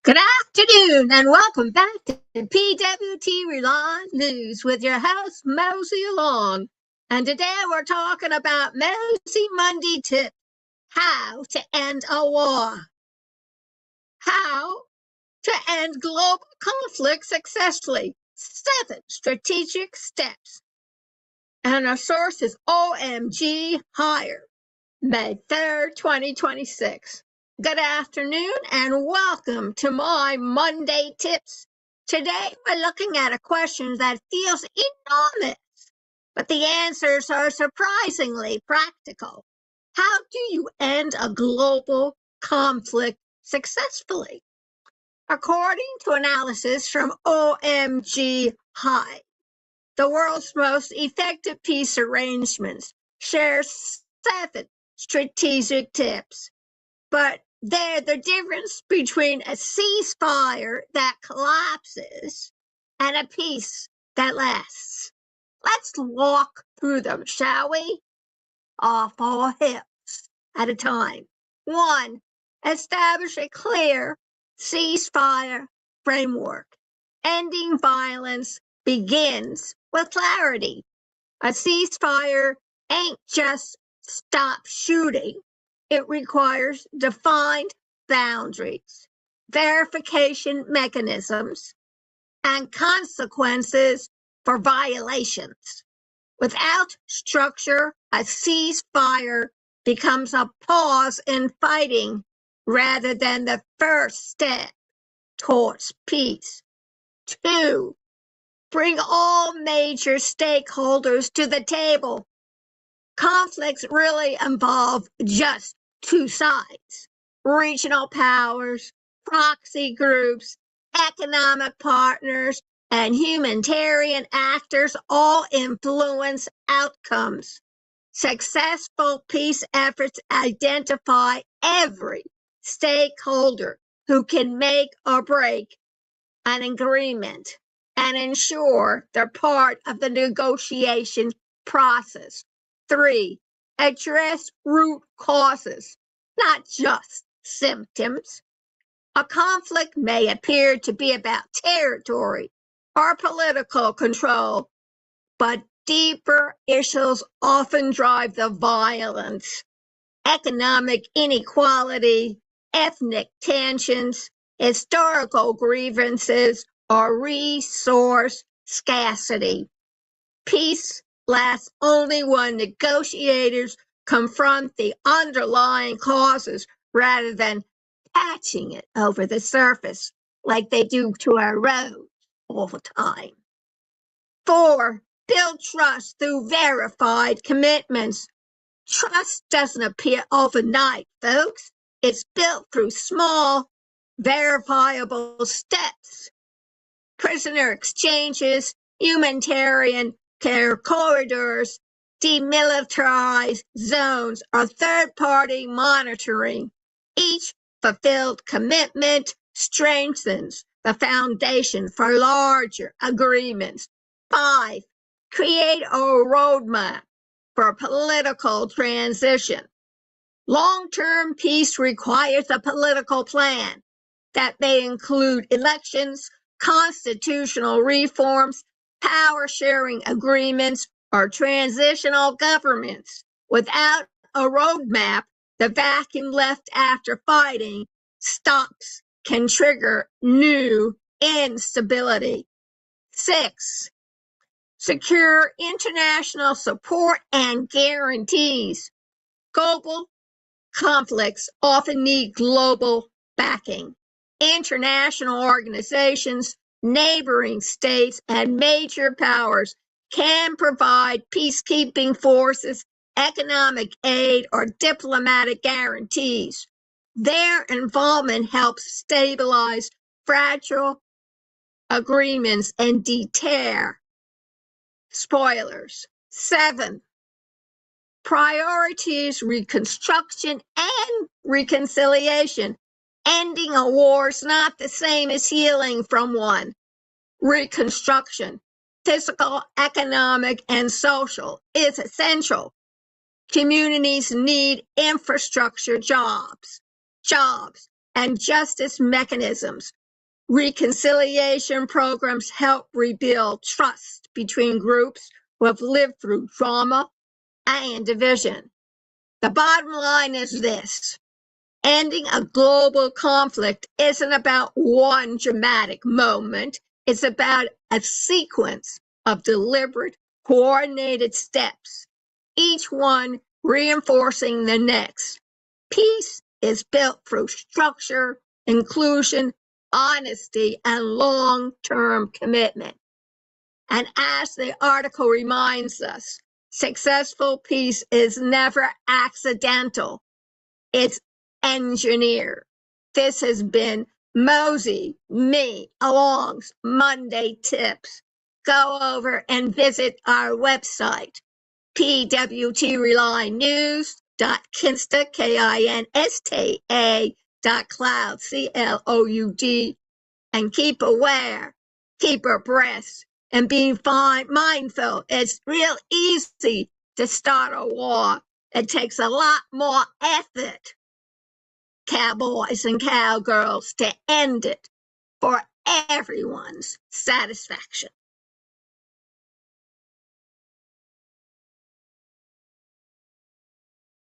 Good afternoon and welcome back to PWT Relive News with your host, Mosey Long. And today we're talking about Mosey Monday Tip, how to end a war. How to end global conflict successfully. 7 strategic steps. And our source is OMGHive, May 3rd, 2026. Good afternoon and welcome to my Monday Tips. Today we're looking at a question that feels enormous, but the answers are surprisingly practical. How do you end a global conflict successfully? According to analysis from OMGHive, the world's most effective peace arrangements share 7 strategic tips. But they're the difference between a ceasefire that collapses and a peace that lasts. Let's walk through them, shall we? Off our hips at a time. 1. Establish a clear ceasefire framework. Ending violence begins with clarity. A ceasefire ain't just stop shooting. It requires defined boundaries, verification mechanisms, and consequences for violations. Without structure, a ceasefire becomes a pause in fighting rather than the first step towards peace. 2. Bring all major stakeholders to the table. Conflicts really involve just 2 sides: regional powers, proxy groups, economic partners, and humanitarian actors all influence outcomes. Successful peace efforts identify every stakeholder who can make or break an agreement and ensure they're part of the negotiation process. 3. Address root causes, not just symptoms. A conflict may appear to be about territory or political control, but deeper issues often drive the violence. Economic inequality, ethnic tensions, historical grievances, or resource scarcity. Peace lasts only when negotiators confront the underlying causes rather than patching it over the surface like they do to our roads all the time. 4. Build trust through verified commitments. Trust doesn't appear overnight, folks. It's built through small, verifiable steps. Prisoner exchanges, humanitarian care corridors, demilitarized zones, or third-party monitoring. Each fulfilled commitment strengthens the foundation for larger agreements. 5. Create a roadmap for political transition. Long-term peace requires a political plan that may include elections, constitutional reforms, power-sharing agreements, or transitional governments. Without a roadmap, the vacuum left after fighting stops can trigger new instability. 6. Secure international support and guarantees. Global conflicts often need global backing. International organizations, neighboring states, and major powers can provide peacekeeping forces, economic aid, or diplomatic guarantees. Their involvement helps stabilize fragile agreements and deter spoilers. 7. Priorities reconstruction and reconciliation. Ending a war is not the same as healing from one. Reconstruction, physical, economic, and social, is essential. Communities need infrastructure jobs, and justice mechanisms. Reconciliation programs help rebuild trust between groups who have lived through trauma and division. The bottom line is this: ending a global conflict isn't about one dramatic moment. It's about a sequence of deliberate, coordinated steps, each one reinforcing the next. Peace is built through structure, inclusion, honesty, and long-term commitment. And as the article reminds us, successful peace is never accidental. It's engineered. This has been Mosey, me, Along's Monday Tips. Go over and visit our website, pwtrelynews.kinsta, KINSTA.cloud, CLOUD, and keep aware, keep abreast, and be mindful. It's real easy to start a war. It takes a lot more effort, cowboys and cowgirls, to end it for everyone's satisfaction.